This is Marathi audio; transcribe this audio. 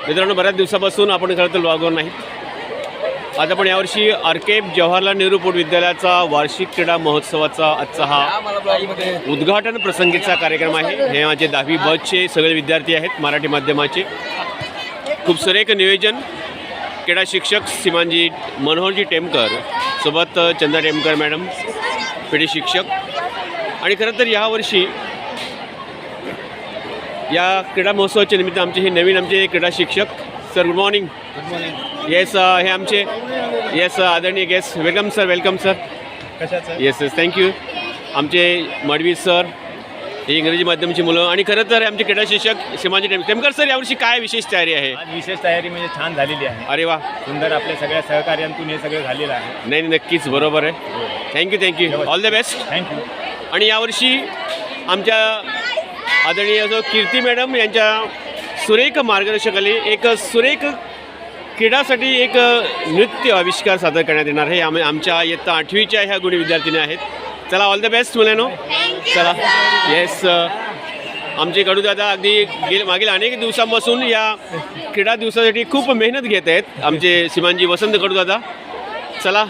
मित्रांनो, बऱ्याच दिवसापासून आपण खरं तर व्लॉगवर नाही. आज आपण यावर्षी आर.के. जवाहरलाल नेहरू प्रौढ विद्यालयाचा वार्षिक क्रीडा महोत्सवाचा आजचा हा उद्घाटन प्रसंगीचा कार्यक्रम आहे. हे माझे 10वी बचे सगळे विद्यार्थी आहेत मराठी माध्यमाचे. खूप सुरेख नियोजन. क्रीडा शिक्षक श्रीमानजी मनोहरजी टेमकर सोबत चंदा टेमकर मॅडम पीडी शिक्षक. आणि खरं तर यावर्षी या क्रीडा महोत्सवाच्या निमित्त आमचे हे नवीन आमचे क्रीडा शिक्षक. Sir good morning. Good morning. Yes हे आमचे येस आदरणीय guest. Welcome sir. Welcome sir. कशाचं? Yes yes thank you. आमचे मडवी सर हे इंग्रजी माध्यमाची मुलं. आणि खरं तर आमचे क्रीडा शिक्षक श्रीमानजी टेमकर सर. यावर्षी काय विशेष तयारी आहे? आज विशेष तयारी म्हणजे छान झालेली आहे. अरे वा, सुंदर. आपल्या सगळ्या सहकार्यांतून हे सगळं झालेलं आहे. नाही नक्कीच बरोबर आहे. Thank you thank you. All the best. Thank you. आणि यावर्षी आमच्या आदरणीय जो कीर्ती मॅडम यांच्या सुरेख मार्गदर्शकाखाली एक सुरेख क्रीडासाठी एक नृत्य आविष्कार सादर करण्यात येणार आहे. आमच्या इयत्ता 8वीच्या ह्या गुणी विद्यार्थिनी आहेत. चला ऑल द बेस्ट मुलांनो. चला. येस आमचे कडूदादा अगदी मागील अनेक दिवसांपासून या क्रीडा दिवसासाठी खूप मेहनत घेत आहेत. आमचे श्रीमानजी वसंत कडूदादा. चला